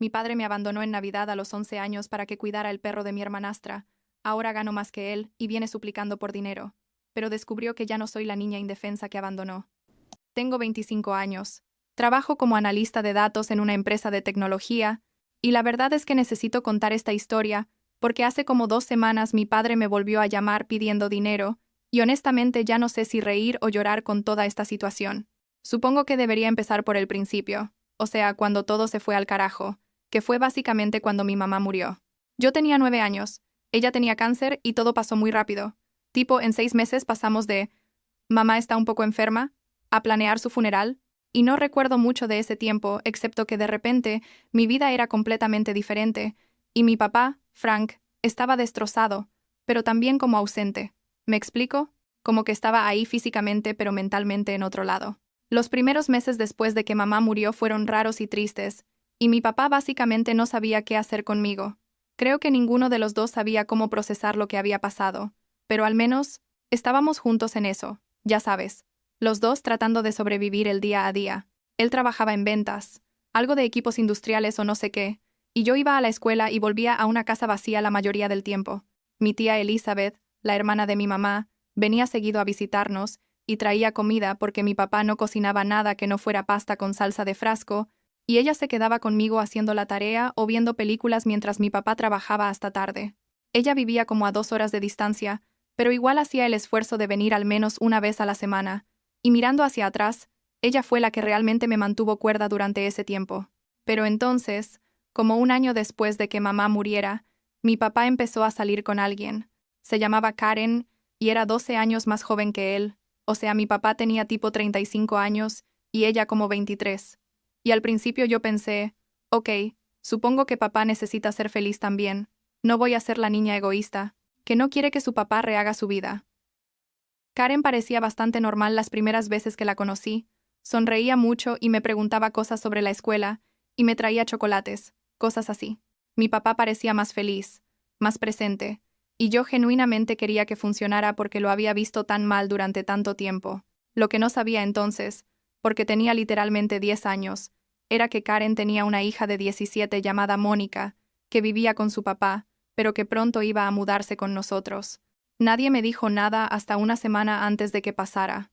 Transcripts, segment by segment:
Mi padre me abandonó en Navidad a los 11 años para que cuidara el perro de mi hermanastra. Ahora gano más que él y viene suplicando por dinero. Pero descubrió que ya no soy la niña indefensa que abandonó. Tengo 25 años. Trabajo como analista de datos en una empresa de tecnología, y la verdad es que necesito contar esta historia, porque hace como 2 semanas mi padre me volvió a llamar pidiendo dinero, y honestamente ya no sé si reír o llorar con toda esta situación. Supongo que debería empezar por el principio, o sea, cuando todo se fue al carajo, que fue básicamente cuando mi mamá murió. Yo tenía 9 años, ella tenía cáncer y todo pasó muy rápido. Tipo, en 6 meses pasamos de «mamá está un poco enferma» a planear su funeral, y no recuerdo mucho de ese tiempo, excepto que de repente mi vida era completamente diferente, y mi papá, Frank, estaba destrozado, pero también como ausente. ¿Me explico? Como que estaba ahí físicamente pero mentalmente en otro lado. Los primeros meses después de que mamá murió fueron raros y tristes, y mi papá básicamente no sabía qué hacer conmigo. Creo que ninguno de los dos sabía cómo procesar lo que había pasado, pero al menos estábamos juntos en eso, ya sabes. Los dos tratando de sobrevivir el día a día. Él trabajaba en ventas, algo de equipos industriales o no sé qué, y yo iba a la escuela y volvía a una casa vacía la mayoría del tiempo. Mi tía Elizabeth, la hermana de mi mamá, venía seguido a visitarnos y traía comida porque mi papá no cocinaba nada que no fuera pasta con salsa de frasco, y ella se quedaba conmigo haciendo la tarea o viendo películas mientras mi papá trabajaba hasta tarde. Ella vivía como a 2 horas de distancia, pero igual hacía el esfuerzo de venir al menos una vez a la semana. Y mirando hacia atrás, ella fue la que realmente me mantuvo cuerda durante ese tiempo. Pero entonces, como un año después de que mamá muriera, mi papá empezó a salir con alguien. Se llamaba Karen y era 12 años más joven que él, o sea, mi papá tenía tipo 35 años y ella como 23. Y al principio yo pensé, ok, supongo que papá necesita ser feliz también. No voy a ser la niña egoísta, que no quiere que su papá rehaga su vida. Karen parecía bastante normal las primeras veces que la conocí. Sonreía mucho y me preguntaba cosas sobre la escuela, y me traía chocolates, cosas así. Mi papá parecía más feliz, más presente, y yo genuinamente quería que funcionara porque lo había visto tan mal durante tanto tiempo. Lo que no sabía entonces, porque tenía literalmente 10 años, era que Karen tenía una hija de 17 llamada Mónica, que vivía con su papá, pero que pronto iba a mudarse con nosotros. Nadie me dijo nada hasta una semana antes de que pasara.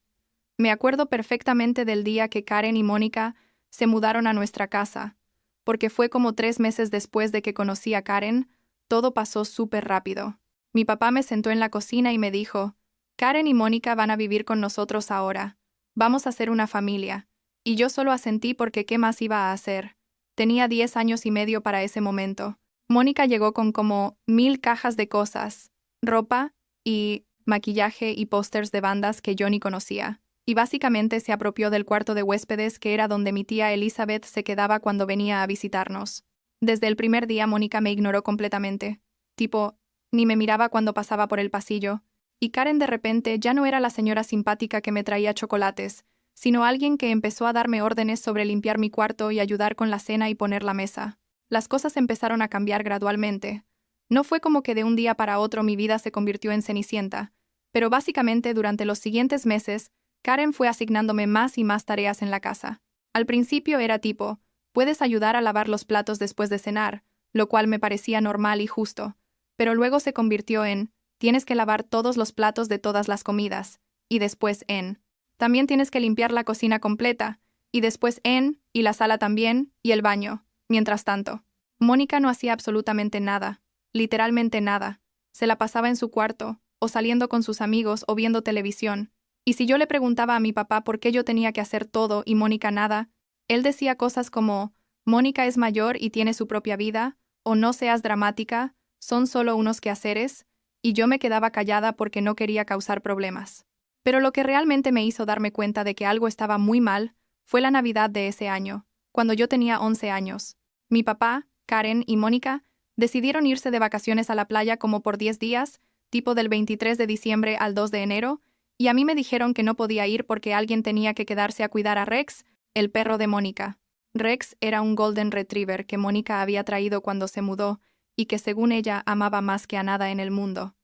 Me acuerdo perfectamente del día que Karen y Mónica se mudaron a nuestra casa, porque fue como 3 meses después de que conocí a Karen, todo pasó súper rápido. Mi papá me sentó en la cocina y me dijo, Karen y Mónica van a vivir con nosotros ahora. Vamos a ser una familia. Y yo solo asentí porque ¿qué más iba a hacer? Tenía 10 años y medio para ese momento. Mónica llegó con como 1000 cajas de cosas, ropa y maquillaje y pósters de bandas que yo ni conocía, y básicamente se apropió del cuarto de huéspedes que era donde mi tía Elizabeth se quedaba cuando venía a visitarnos. Desde el primer día Mónica me ignoró completamente. Tipo, ni me miraba cuando pasaba por el pasillo, y Karen de repente ya no era la señora simpática que me traía chocolates, sino alguien que empezó a darme órdenes sobre limpiar mi cuarto y ayudar con la cena y poner la mesa. Las cosas empezaron a cambiar gradualmente. No fue como que de un día para otro mi vida se convirtió en Cenicienta, pero básicamente durante los siguientes meses, Karen fue asignándome más y más tareas en la casa. Al principio era tipo, puedes ayudar a lavar los platos después de cenar, lo cual me parecía normal y justo, pero luego se convirtió en, tienes que lavar todos los platos de todas las comidas, y después en, también tienes que limpiar la cocina completa, y después en, y la sala también, y el baño. Mientras tanto, Mónica no hacía absolutamente nada. Literalmente nada. Se la pasaba en su cuarto, o saliendo con sus amigos o viendo televisión. Y si yo le preguntaba a mi papá por qué yo tenía que hacer todo y Mónica nada, él decía cosas como, Mónica es mayor y tiene su propia vida, o no seas dramática, son solo unos quehaceres, y yo me quedaba callada porque no quería causar problemas. Pero lo que realmente me hizo darme cuenta de que algo estaba muy mal fue la Navidad de ese año, cuando yo tenía 11 años. Mi papá, Karen y Mónica decidieron irse de vacaciones a la playa como por 10 días, tipo del 23 de diciembre al 2 de enero, y a mí me dijeron que no podía ir porque alguien tenía que quedarse a cuidar a Rex, el perro de Mónica. Rex era un Golden Retriever que Mónica había traído cuando se mudó y que según ella amaba más que a nada en el mundo.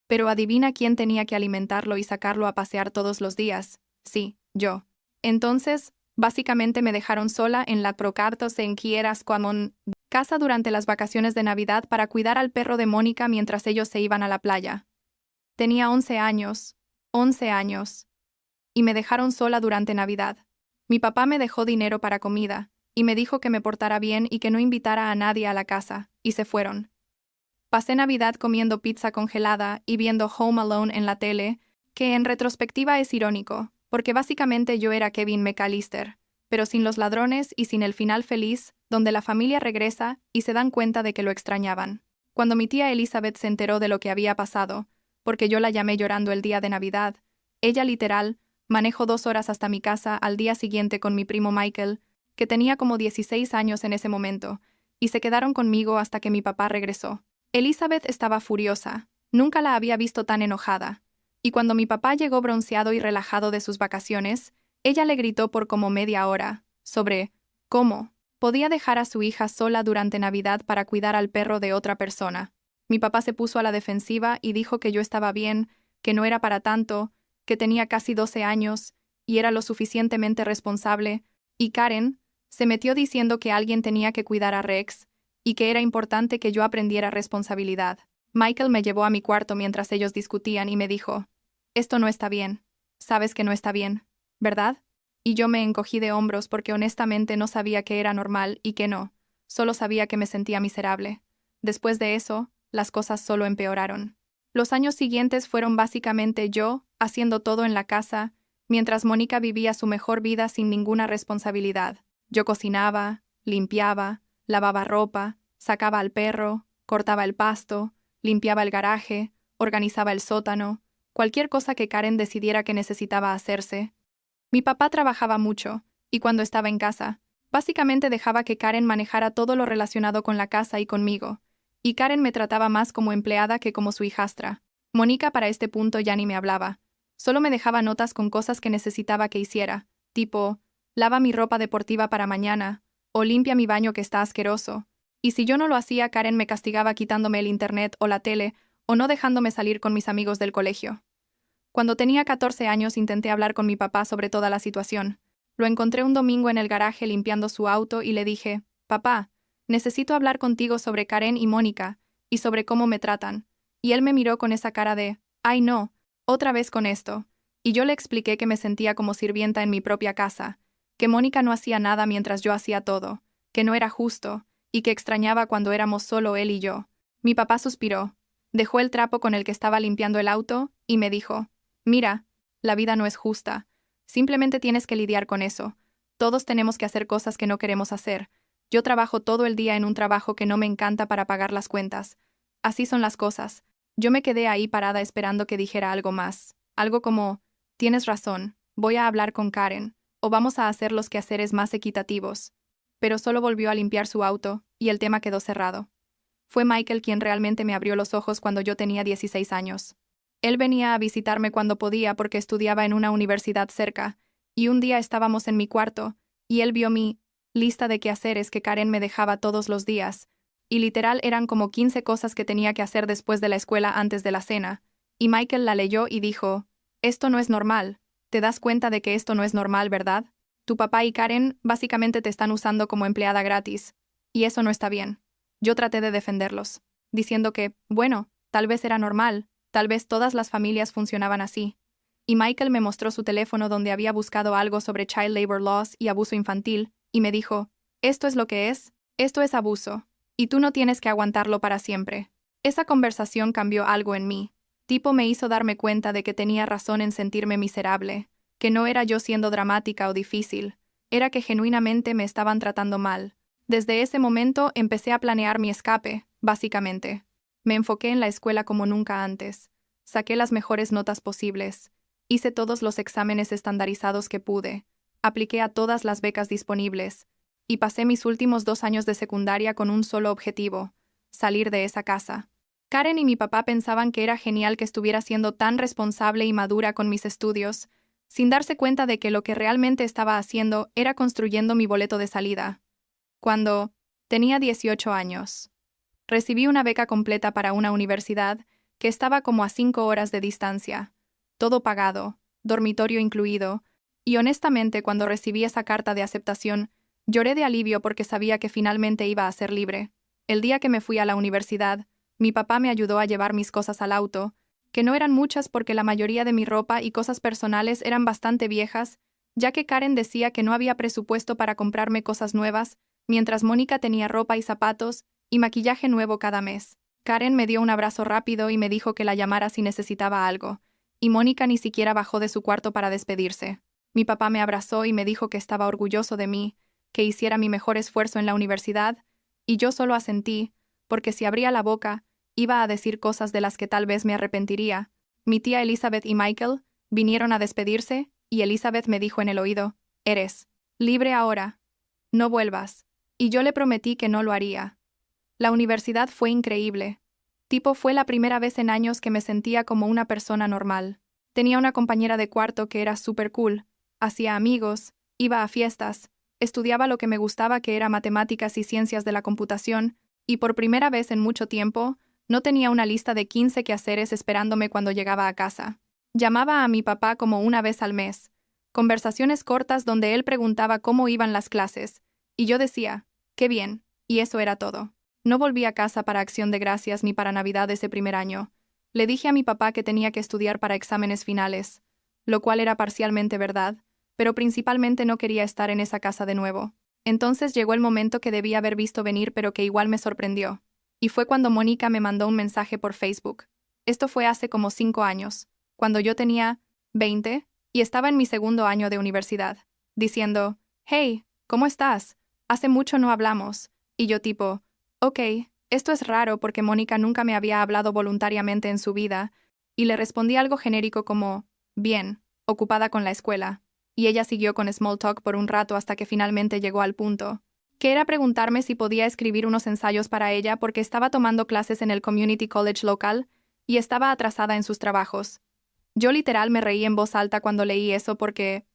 Pero adivina quién tenía que alimentarlo y sacarlo a pasear todos los días. Sí, yo. Entonces, básicamente me dejaron sola en la Procartos en Quieras Cuamon. casa durante las vacaciones de Navidad para cuidar al perro de Mónica mientras ellos se iban a la playa. Tenía 11 años, 11 años, y me dejaron sola durante Navidad. Mi papá me dejó dinero para comida, y me dijo que me portara bien y que no invitara a nadie a la casa, y se fueron. Pasé Navidad comiendo pizza congelada y viendo Home Alone en la tele, que en retrospectiva es irónico, porque básicamente yo era Kevin McAllister, pero sin los ladrones y sin el final feliz, donde la familia regresa y se dan cuenta de que lo extrañaban. Cuando mi tía Elizabeth se enteró de lo que había pasado, porque yo la llamé llorando el día de Navidad, ella literal, manejó 2 horas hasta mi casa al día siguiente con mi primo Michael, que tenía como 16 años en ese momento, y se quedaron conmigo hasta que mi papá regresó. Elizabeth estaba furiosa, nunca la había visto tan enojada, y cuando mi papá llegó bronceado y relajado de sus vacaciones, ella le gritó por como media hora, sobre cómo podía dejar a su hija sola durante Navidad para cuidar al perro de otra persona. Mi papá se puso a la defensiva y dijo que yo estaba bien, que no era para tanto, que tenía casi 12 años, y era lo suficientemente responsable, y Karen se metió diciendo que alguien tenía que cuidar a Rex, y que era importante que yo aprendiera responsabilidad. Michael me llevó a mi cuarto mientras ellos discutían y me dijo, «Esto no está bien. Sabes que no está bien, ¿verdad?» Y yo me encogí de hombros porque honestamente no sabía que era normal y que no, solo sabía que me sentía miserable. Después de eso, las cosas solo empeoraron. Los años siguientes fueron básicamente yo, haciendo todo en la casa, mientras Mónica vivía su mejor vida sin ninguna responsabilidad. Yo cocinaba, limpiaba, lavaba ropa, sacaba al perro, cortaba el pasto, limpiaba el garaje, organizaba el sótano, cualquier cosa que Karen decidiera que necesitaba hacerse. Mi papá trabajaba mucho, y cuando estaba en casa, básicamente dejaba que Karen manejara todo lo relacionado con la casa y conmigo, y Karen me trataba más como empleada que como su hijastra. Mónica para este punto ya ni me hablaba. Solo me dejaba notas con cosas que necesitaba que hiciera, tipo, lava mi ropa deportiva para mañana, o limpia mi baño que está asqueroso. Y si yo no lo hacía, Karen me castigaba quitándome el internet o la tele, o no dejándome salir con mis amigos del colegio. Cuando tenía 14 años intenté hablar con mi papá sobre toda la situación. Lo encontré un domingo en el garaje limpiando su auto y le dije, «Papá, necesito hablar contigo sobre Karen y Mónica, y sobre cómo me tratan». Y él me miró con esa cara de, «Ay no, otra vez con esto». Y yo le expliqué que me sentía como sirvienta en mi propia casa, que Mónica no hacía nada mientras yo hacía todo, que no era justo, y que extrañaba cuando éramos solo él y yo. Mi papá suspiró, dejó el trapo con el que estaba limpiando el auto, y me dijo, «Mira, la vida no es justa. Simplemente tienes que lidiar con eso. Todos tenemos que hacer cosas que no queremos hacer. Yo trabajo todo el día en un trabajo que no me encanta para pagar las cuentas. Así son las cosas». Yo me quedé ahí parada esperando que dijera algo más. Algo como, «Tienes razón, voy a hablar con Karen, o vamos a hacer los quehaceres más equitativos». Pero solo volvió a limpiar su auto, y el tema quedó cerrado. Fue Michael quien realmente me abrió los ojos cuando yo tenía 16 años. Él venía a visitarme cuando podía porque estudiaba en una universidad cerca, y un día estábamos en mi cuarto, y él vio mi lista de quehaceres que Karen me dejaba todos los días, y literal eran como 15 cosas que tenía que hacer después de la escuela antes de la cena, y Michael la leyó y dijo, «Esto no es normal. ¿Te das cuenta de que esto no es normal, verdad? Tu papá y Karen básicamente te están usando como empleada gratis, y eso no está bien». Yo traté de defenderlos, diciendo que, bueno, tal vez era normal, tal vez todas las familias funcionaban así. Y Michael me mostró su teléfono donde había buscado algo sobre child labor laws y abuso infantil, y me dijo, «Esto es lo que es, esto es abuso, y tú no tienes que aguantarlo para siempre». Esa conversación cambió algo en mí. Tipo me hizo darme cuenta de que tenía razón en sentirme miserable, que no era yo siendo dramática o difícil, era que genuinamente me estaban tratando mal. Desde ese momento empecé a planear mi escape, básicamente. Me enfoqué en la escuela como nunca antes. Saqué las mejores notas posibles. Hice todos los exámenes estandarizados que pude. Apliqué a todas las becas disponibles. Y pasé mis últimos 2 años de secundaria con un solo objetivo: salir de esa casa. Karen y mi papá pensaban que era genial que estuviera siendo tan responsable y madura con mis estudios, sin darse cuenta de que lo que realmente estaba haciendo era construyendo mi boleto de salida. Cuando tenía 18 años, recibí una beca completa para una universidad que estaba como a 5 horas de distancia, todo pagado, dormitorio incluido, y honestamente cuando recibí esa carta de aceptación, Lloré de alivio porque sabía que finalmente iba a ser libre. El día que me fui a la universidad, mi papá me ayudó a llevar mis cosas al auto, que no eran muchas porque la mayoría de mi ropa y cosas personales eran bastante viejas, ya que Karen decía que no había presupuesto para comprarme cosas nuevas, mientras Mónica tenía ropa y zapatos y maquillaje nuevo cada mes. Karen me dio un abrazo rápido y me dijo que la llamara si necesitaba algo, y Mónica ni siquiera bajó de su cuarto para despedirse. Mi papá me abrazó y me dijo que estaba orgulloso de mí, que hiciera mi mejor esfuerzo en la universidad, y yo solo asentí, porque si abría la boca, iba a decir cosas de las que tal vez me arrepentiría. Mi tía Elizabeth y Michael vinieron a despedirse, y Elizabeth me dijo en el oído, «Eres libre ahora. No vuelvas». Y yo le prometí que no lo haría. La universidad fue increíble. Fue la primera vez en años que me sentía como una persona normal. Tenía una compañera de cuarto que era súper cool, hacía amigos, iba a fiestas, estudiaba lo que me gustaba que era matemáticas y ciencias de la computación, y por primera vez en mucho tiempo, no tenía una lista de 15 quehaceres esperándome cuando llegaba a casa. Llamaba a mi papá como una vez al mes. Conversaciones cortas donde él preguntaba cómo iban las clases, y yo decía, «Qué bien», y eso era todo. No volví a casa para Acción de Gracias ni para Navidad ese primer año. Le dije a mi papá que tenía que estudiar para exámenes finales, lo cual era parcialmente verdad, pero principalmente no quería estar en esa casa de nuevo. Entonces llegó el momento que debía haber visto venir pero que igual me sorprendió. Y fue cuando Mónica me mandó un mensaje por Facebook. Esto fue hace como 5 años, cuando yo tenía 20 y estaba en mi segundo año de universidad, diciendo, «Hey, ¿cómo estás? Hace mucho no hablamos». Y yo tipo, «Ok, esto es raro porque Mónica nunca me había hablado voluntariamente en su vida», y le respondí algo genérico como, «Bien, ocupada con la escuela». Y ella siguió con small talk por un rato hasta que finalmente llegó al punto, que era preguntarme si podía escribir unos ensayos para ella porque estaba tomando clases en el community college local y estaba atrasada en sus trabajos. Yo literal me reí en voz alta cuando leí eso porque...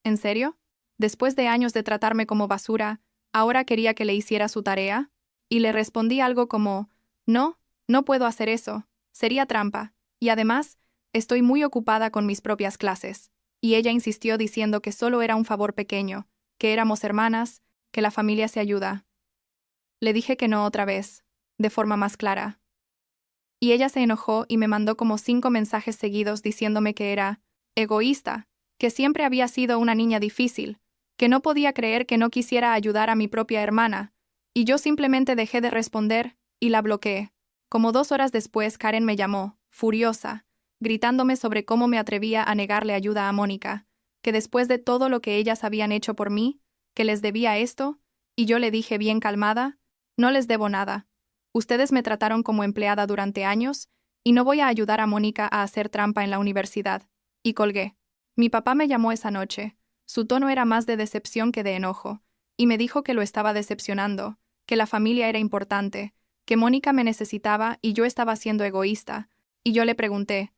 ¿En serio? Después de años de tratarme como basura, ¿ahora quería que le hiciera su tarea? Y le respondí algo como, «No, no puedo hacer eso, sería trampa, y además, estoy muy ocupada con mis propias clases». Y ella insistió diciendo que solo era un favor pequeño, que éramos hermanas, que la familia se ayuda. Le dije que no otra vez, de forma más clara. Y ella se enojó y me mandó como 5 mensajes seguidos diciéndome que era egoísta, que siempre había sido una niña difícil, que no podía creer que no quisiera ayudar a mi propia hermana, y yo simplemente dejé de responder y la bloqueé. Como 2 horas después, Karen me llamó, furiosa, gritándome sobre cómo me atrevía a negarle ayuda a Mónica, que después de todo lo que ellas habían hecho por mí, que les debía esto, y yo le dije bien calmada, «No les debo nada. Ustedes me trataron como empleada durante años, y no voy a ayudar a Mónica a hacer trampa en la universidad». Y colgué. Mi papá me llamó esa noche. Su tono era más de decepción que de enojo, y me dijo que lo estaba decepcionando, que la familia era importante, que Mónica me necesitaba y yo estaba siendo egoísta, y yo le pregunté,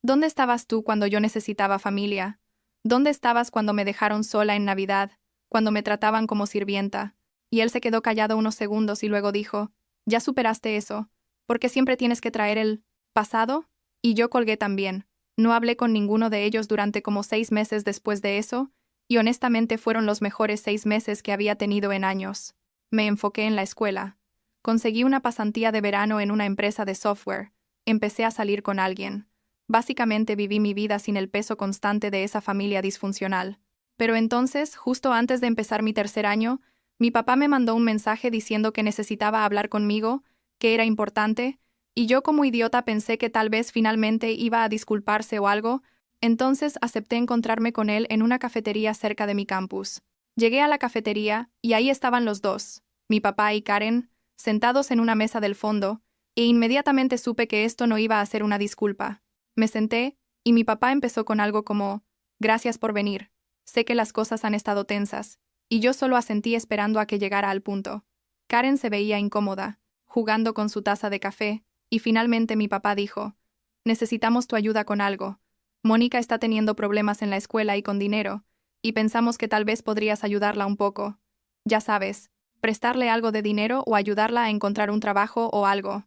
«¿Dónde estabas tú cuando yo necesitaba familia? ¿Dónde estabas cuando me dejaron sola en Navidad, cuando me trataban como sirvienta?» Y él se quedó callado unos segundos y luego dijo, «¿Ya superaste eso? ¿Porque siempre tienes que traer el pasado?» Y yo colgué también. No hablé con ninguno de ellos durante como 6 meses después de eso, y honestamente fueron los mejores 6 meses que había tenido en años. Me enfoqué en la escuela. Conseguí una pasantía de verano en una empresa de software. Empecé a salir con alguien. Básicamente viví mi vida sin el peso constante de esa familia disfuncional. Pero entonces, justo antes de empezar mi tercer año, mi papá me mandó un mensaje diciendo que necesitaba hablar conmigo, que era importante, y yo como idiota pensé que tal vez finalmente iba a disculparse o algo, entonces acepté encontrarme con él en una cafetería cerca de mi campus. Llegué a la cafetería y ahí estaban los dos, mi papá y Karen, sentados en una mesa del fondo, e inmediatamente supe que esto no iba a ser una disculpa. Me senté, y mi papá empezó con algo como, «Gracias por venir. Sé que las cosas han estado tensas», y yo solo asentí esperando a que llegara al punto. Karen se veía incómoda, jugando con su taza de café, y finalmente mi papá dijo, «Necesitamos tu ayuda con algo. Mónica está teniendo problemas en la escuela y con dinero, y pensamos que tal vez podrías ayudarla un poco. Ya sabes, prestarle algo de dinero o ayudarla a encontrar un trabajo o algo».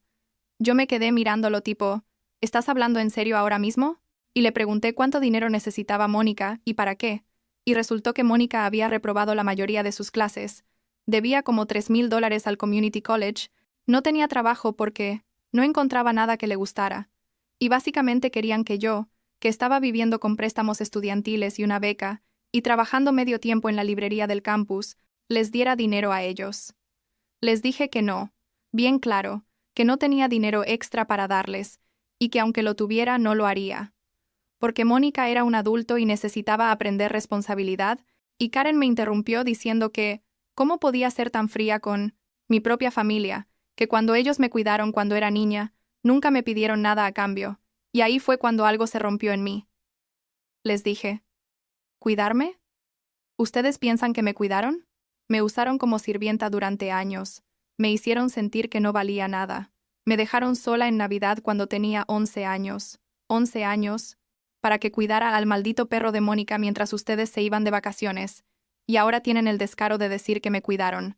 Yo me quedé mirándolo tipo, «¿Estás hablando en serio ahora mismo?» Y le pregunté cuánto dinero necesitaba Mónica y para qué. y resultó que Mónica había reprobado la mayoría de sus clases, debía como $3,000 al Community College, no tenía trabajo porque no encontraba nada que le gustara, y básicamente querían que yo, que estaba viviendo con préstamos estudiantiles y una beca, y trabajando medio tiempo en la librería del campus, les diera dinero a ellos. Les dije que no, bien claro, que no tenía dinero extra para darles, y que aunque lo tuviera no lo haría. Porque Mónica era un adulto y necesitaba aprender responsabilidad, y Karen me interrumpió diciendo que, ¿cómo podía ser tan fría con mi propia familia, que cuando ellos me cuidaron cuando era niña, nunca me pidieron nada a cambio, y ahí fue cuando algo se rompió en mí. Les dije, ¿cuidarme? ¿Ustedes piensan que me cuidaron? Me usaron como sirvienta durante años, me hicieron sentir que no valía nada, me dejaron sola en Navidad cuando tenía 11 años, 11 años, para que cuidara al maldito perro de Mónica mientras ustedes se iban de vacaciones, y ahora tienen el descaro de decir que me cuidaron.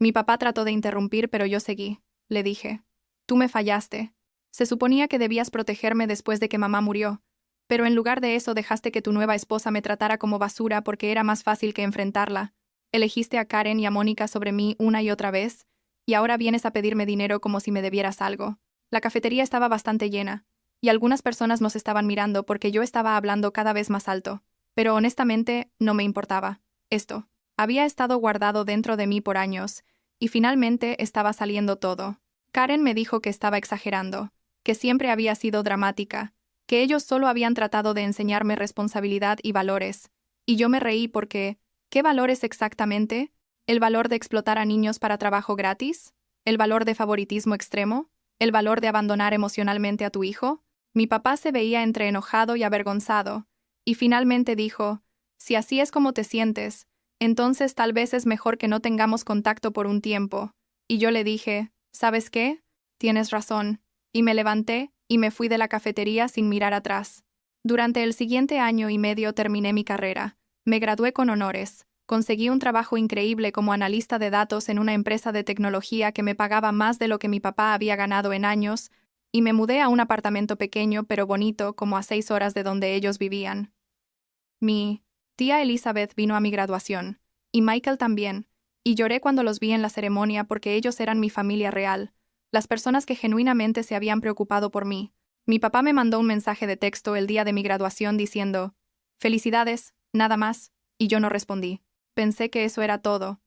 Mi papá trató de interrumpir, pero yo seguí. Le dije, tú me fallaste. Se suponía que debías protegerme después de que mamá murió, pero en lugar de eso dejaste que tu nueva esposa me tratara como basura porque era más fácil que enfrentarla. Elegiste a Karen y a Mónica sobre mí una y otra vez, y ahora vienes a pedirme dinero como si me debieras algo. La cafetería estaba bastante llena, y algunas personas nos estaban mirando porque yo estaba hablando cada vez más alto, pero honestamente no me importaba. Esto había estado guardado dentro de mí por años, y finalmente estaba saliendo todo. Karen me dijo que estaba exagerando, que siempre había sido dramática, que ellos solo habían tratado de enseñarme responsabilidad y valores, y yo me reí porque, ¿qué valores exactamente? ¿El valor de explotar a niños para trabajo gratis? ¿El valor de favoritismo extremo? ¿El valor de abandonar emocionalmente a tu hijo? Mi papá se veía entre enojado y avergonzado, y finalmente dijo, si así es como te sientes, entonces tal vez es mejor que no tengamos contacto por un tiempo. Y yo le dije, ¿sabes qué? Tienes razón. Y me levanté y me fui de la cafetería sin mirar atrás. Durante el siguiente año y medio terminé mi carrera. Me gradué con honores. Conseguí un trabajo increíble como analista de datos en una empresa de tecnología que me pagaba más de lo que mi papá había ganado en años, y me mudé a un apartamento pequeño pero bonito como a 6 horas de donde ellos vivían. Mi tía Elizabeth vino a mi graduación, y Michael también, y lloré cuando los vi en la ceremonia porque ellos eran mi familia real, las personas que genuinamente se habían preocupado por mí. Mi papá me mandó un mensaje de texto el día de mi graduación diciendo, «Felicidades, nada más», y yo no respondí. Pensé que eso era todo.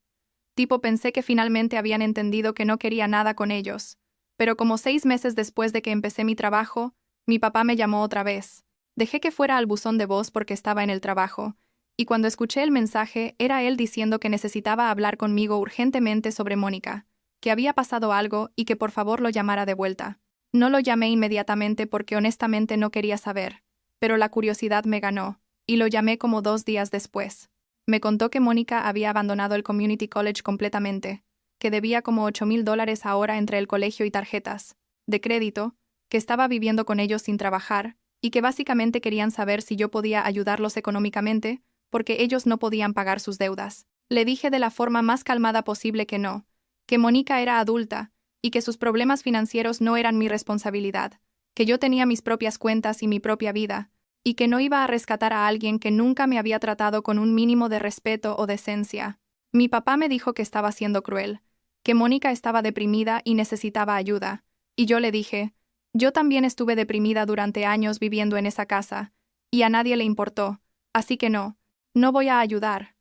Pensé que finalmente habían entendido que no quería nada con ellos. Pero como 6 meses después de que empecé mi trabajo, mi papá me llamó otra vez. Dejé que fuera al buzón de voz porque estaba en el trabajo, y cuando escuché el mensaje era él diciendo que necesitaba hablar conmigo urgentemente sobre Mónica, que había pasado algo y que por favor lo llamara de vuelta. No lo llamé inmediatamente porque honestamente no quería saber, pero la curiosidad me ganó, y lo llamé como 2 días después. Me contó que Mónica había abandonado el Community College completamente, que debía como $8,000 ahora entre el colegio y tarjetas de crédito, que estaba viviendo con ellos sin trabajar, y que básicamente querían saber si yo podía ayudarlos económicamente, porque ellos no podían pagar sus deudas. Le dije de la forma más calmada posible que no, que Mónica era adulta, y que sus problemas financieros no eran mi responsabilidad, que yo tenía mis propias cuentas y mi propia vida, y que no iba a rescatar a alguien que nunca me había tratado con un mínimo de respeto o decencia. Mi papá me dijo que estaba siendo cruel, que Mónica estaba deprimida y necesitaba ayuda, y yo le dije, yo también estuve deprimida durante años viviendo en esa casa, y a nadie le importó, así que no voy a ayudar.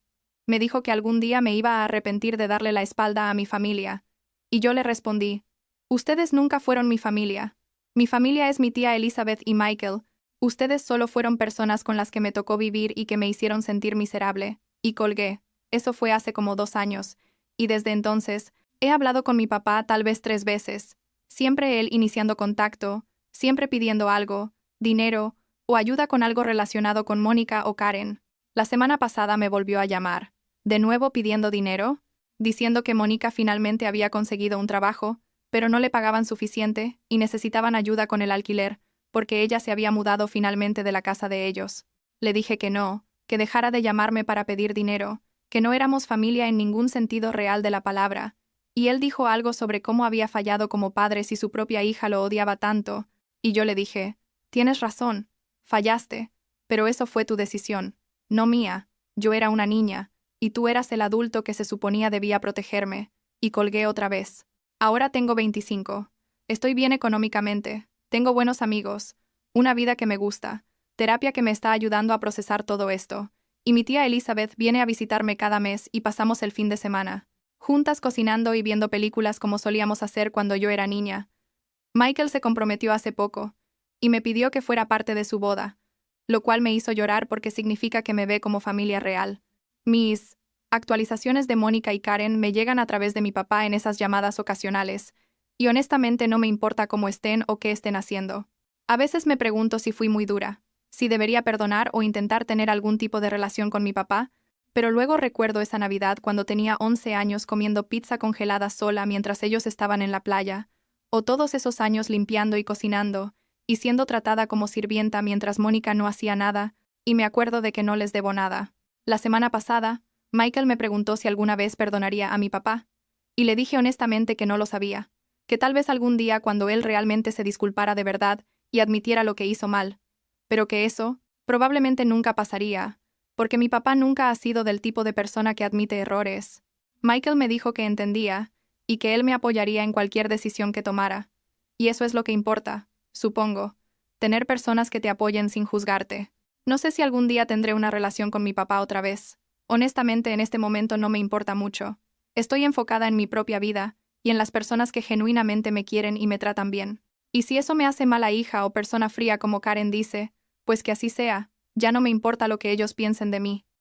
Me dijo que algún día me iba a arrepentir de darle la espalda a mi familia, y yo le respondí, ustedes nunca fueron mi familia. Mi familia es mi tía Elizabeth y Michael. Ustedes solo fueron personas con las que me tocó vivir y que me hicieron sentir miserable, y colgué. Eso fue hace como 2 años, y desde entonces, he hablado con mi papá tal vez 3 veces, siempre él iniciando contacto, siempre pidiendo algo, dinero, o ayuda con algo relacionado con Mónica o Karen. La semana pasada me volvió a llamar, de nuevo pidiendo dinero, diciendo que Mónica finalmente había conseguido un trabajo, pero no le pagaban suficiente y necesitaban ayuda con el alquiler, porque ella se había mudado finalmente de la casa de ellos. Le dije que no, que dejara de llamarme para pedir dinero, que no éramos familia en ningún sentido real de la palabra, y él dijo algo sobre cómo había fallado como padre si su propia hija lo odiaba tanto, y yo le dije, tienes razón, fallaste, pero eso fue tu decisión, no mía. Yo era una niña, y tú eras el adulto que se suponía debía protegerme, y colgué otra vez. Ahora tengo 25. Estoy bien económicamente, tengo buenos amigos, una vida que me gusta, terapia que me está ayudando a procesar todo esto, y mi tía Elizabeth viene a visitarme cada mes y pasamos el fin de semana, juntas cocinando y viendo películas como solíamos hacer cuando yo era niña. Michael se comprometió hace poco, y me pidió que fuera parte de su boda, lo cual me hizo llorar porque significa que me ve como familia real. Mis actualizaciones de Mónica y Karen me llegan a través de mi papá en esas llamadas ocasionales, y honestamente no me importa cómo estén o qué estén haciendo. A veces me pregunto si fui muy dura, si debería perdonar o intentar tener algún tipo de relación con mi papá, pero luego recuerdo esa Navidad cuando tenía 11 años comiendo pizza congelada sola mientras ellos estaban en la playa, o todos esos años limpiando y cocinando, y siendo tratada como sirvienta mientras Mónica no hacía nada, y me acuerdo de que no les debo nada. La semana pasada, Michael me preguntó si alguna vez perdonaría a mi papá, y le dije honestamente que no lo sabía, que tal vez algún día cuando él realmente se disculpara de verdad y admitiera lo que hizo mal, pero que eso probablemente nunca pasaría, porque mi papá nunca ha sido del tipo de persona que admite errores. Michael me dijo que entendía, y que él me apoyaría en cualquier decisión que tomara, y eso es lo que importa, supongo, tener personas que te apoyen sin juzgarte. No sé si algún día tendré una relación con mi papá otra vez. Honestamente, en este momento no me importa mucho. Estoy enfocada en mi propia vida y en las personas que genuinamente me quieren y me tratan bien. Y si eso me hace mala hija o persona fría como Karen dice, pues que así sea, ya no me importa lo que ellos piensen de mí.